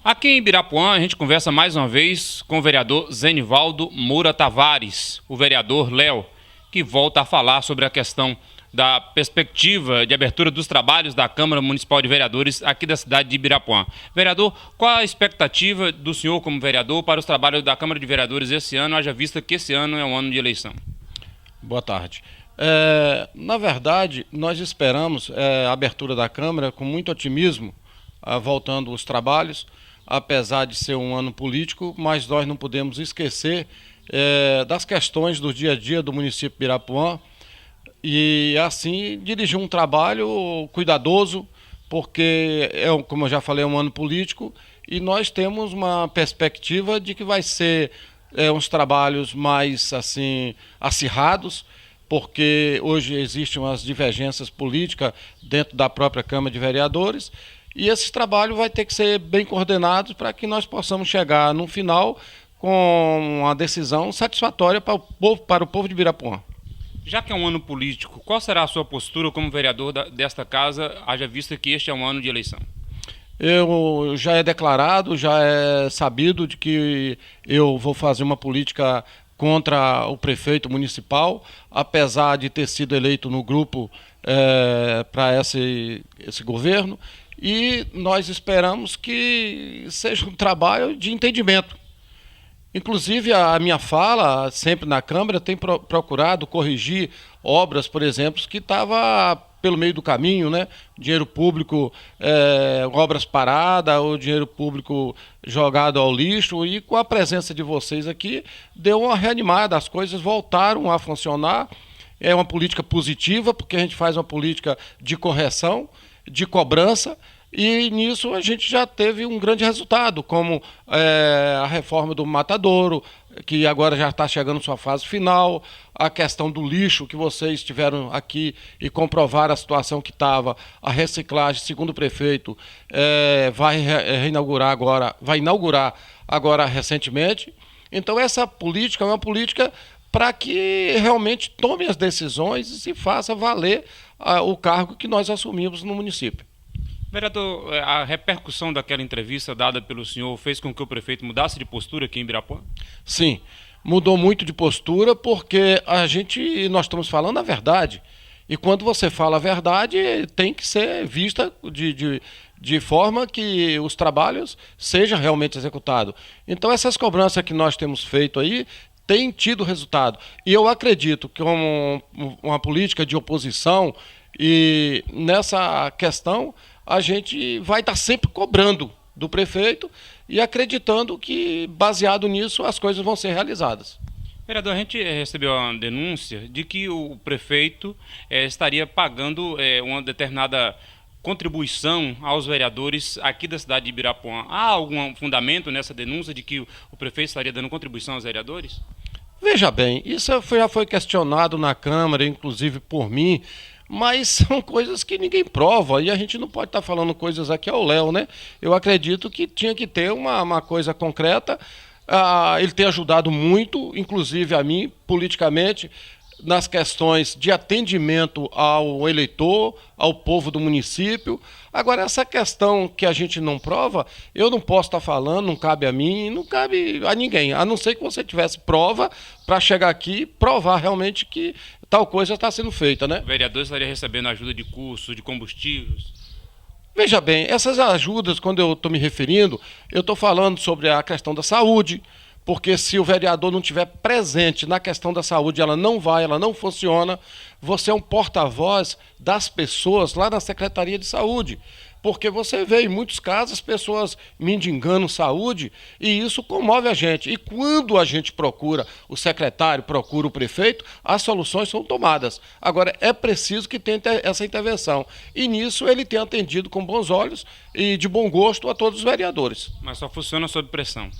Aqui em Ibirapuã, a gente conversa mais uma vez com o vereador Zenivaldo Moura Tavares, o vereador Léo, que volta a falar sobre a questão da perspectiva de abertura dos trabalhos da Câmara Municipal de Vereadores aqui da cidade de Ibirapuã. Vereador, qual a expectativa do senhor como vereador para os trabalhos da Câmara de Vereadores esse ano, haja vista que esse ano é um ano de eleição? Boa tarde. Na verdade, nós esperamos a abertura da Câmara com muito otimismo, voltando os trabalhos, apesar de ser um ano político, mas nós não podemos esquecer das questões do dia a dia do município de Ibirapuã e, assim, dirigir um trabalho cuidadoso, porque, como eu já falei, é um ano político e nós temos uma perspectiva de que vai ser uns trabalhos mais, assim, acirrados, porque hoje existem umas divergências políticas dentro da própria Câmara de Vereadores, e esse trabalho vai ter que ser bem coordenado para que nós possamos chegar no final com uma decisão satisfatória para o povo de Ibirapuã. Já que é um ano político, qual será a sua postura como vereador desta casa, haja vista que este é um ano de eleição? Eu já é declarado, já é sabido de que eu vou fazer uma política contra o prefeito municipal, apesar de ter sido eleito no grupo para esse governo, e nós esperamos que seja um trabalho de entendimento. Inclusive, a minha fala, sempre na Câmara, tem procurado corrigir obras, por exemplo, que estavam pelo meio do caminho, né? Dinheiro público, obras paradas, ou dinheiro público jogado ao lixo, e com a presença de vocês aqui, deu uma reanimada, as coisas voltaram a funcionar. É uma política positiva, porque a gente faz uma política de correção, de cobrança, e nisso a gente já teve um grande resultado, como a reforma do Matadouro, que agora já está chegando à sua fase final, a questão do lixo, que vocês estiveram aqui e comprovaram a situação que estava, a reciclagem, segundo o prefeito, vai inaugurar agora recentemente. Então essa política é uma política para que realmente tome as decisões e se faça valer o cargo que nós assumimos no município. Vereador, a repercussão daquela entrevista dada pelo senhor fez com que o prefeito mudasse de postura aqui em Ibirapuã? Sim, mudou muito de postura porque nós estamos falando a verdade. E quando você fala a verdade, tem que ser vista de forma que os trabalhos sejam realmente executados. Então essas cobranças que nós temos feito aí têm tido resultado. E eu acredito que uma política de oposição, e nessa questão a gente vai estar sempre cobrando do prefeito e acreditando que, baseado nisso, as coisas vão ser realizadas. Vereador, a gente recebeu uma denúncia de que o prefeito estaria pagando uma determinada contribuição aos vereadores aqui da cidade de Ibirapuã. Há algum fundamento nessa denúncia de que o prefeito estaria dando contribuição aos vereadores? Veja bem, isso já foi questionado na Câmara, inclusive por mim, mas são coisas que ninguém prova e a gente não pode estar falando coisas aqui ao léu, né? Eu acredito que tinha que ter uma coisa concreta. Ele tem ajudado muito, inclusive a mim, politicamente, nas questões de atendimento ao eleitor, ao povo do município. Agora, essa questão que a gente não prova, eu não posso estar falando, não cabe a mim, não cabe a ninguém, a não ser que você tivesse prova para chegar aqui e provar realmente que tal coisa está sendo feita, né? O vereador estaria recebendo ajuda de custo, de combustíveis? Veja bem, essas ajudas, quando eu estou me referindo, eu estou falando sobre a questão da saúde, porque se o vereador não estiver presente na questão da saúde, ela não funciona. Você é um porta-voz das pessoas lá na Secretaria de Saúde, porque você vê em muitos casos as pessoas mendigando saúde e isso comove a gente. E quando a gente procura o secretário, procura o prefeito, as soluções são tomadas. Agora, é preciso que tenha essa intervenção. E nisso ele tem atendido com bons olhos e de bom gosto a todos os vereadores. Mas só funciona sob pressão.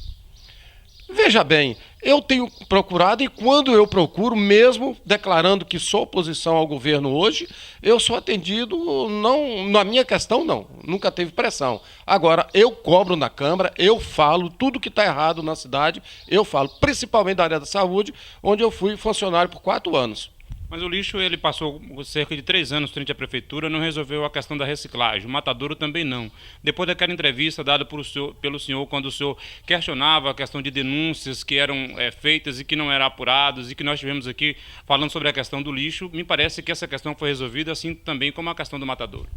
Veja bem, eu tenho procurado e quando eu procuro, mesmo declarando que sou oposição ao governo hoje, eu sou atendido, não, na minha questão não, nunca teve pressão. Agora, eu cobro na Câmara, eu falo tudo que está errado na cidade, eu falo, principalmente da área da saúde, onde eu fui funcionário por 4 anos. Mas o lixo, ele passou cerca de 3 anos frente à prefeitura, não resolveu a questão da reciclagem. O matadouro também não. Depois daquela entrevista dada pelo senhor, quando o senhor questionava a questão de denúncias que eram feitas e que não eram apuradas, e que nós tivemos aqui falando sobre a questão do lixo, me parece que essa questão foi resolvida, assim também como a questão do matadouro.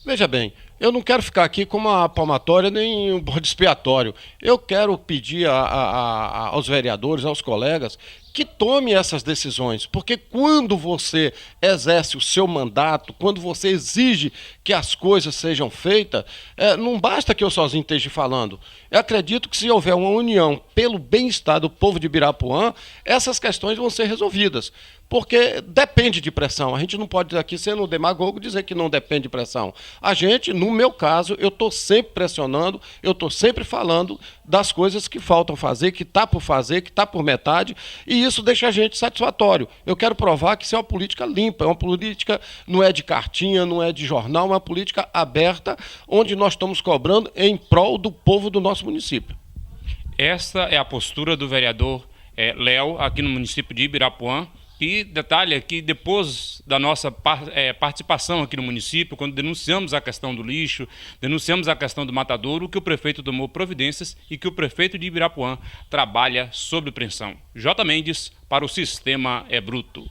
Veja bem, eu não quero ficar aqui como uma palmatória nem um bode expiatório. Eu quero pedir aos vereadores, aos colegas, que tome essas decisões, porque quando você exerce o seu mandato, quando você exige que as coisas sejam feitas, não basta que eu sozinho esteja falando. Eu acredito que se houver uma união pelo bem-estar do povo de Ibirapuã, essas questões vão ser resolvidas. Porque depende de pressão. A gente não pode aqui, sendo demagogo, dizer que não depende de pressão. A gente, no meu caso, eu estou sempre pressionando, eu estou sempre falando das coisas que faltam fazer, que está por fazer, que está por metade, e isso deixa a gente satisfatório. Eu quero provar que isso é uma política limpa, é uma política, não é de cartinha, não é de jornal, é uma política aberta, onde nós estamos cobrando em prol do povo do nosso município. Essa é a postura do vereador Léo, aqui no município de Ibirapuã. E detalhe que depois da nossa participação aqui no município, quando denunciamos a questão do lixo, denunciamos a questão do matadouro, que o prefeito tomou providências e que o prefeito de Ibirapuã trabalha sob pressão. J. Mendes para o Sistema é Bruto.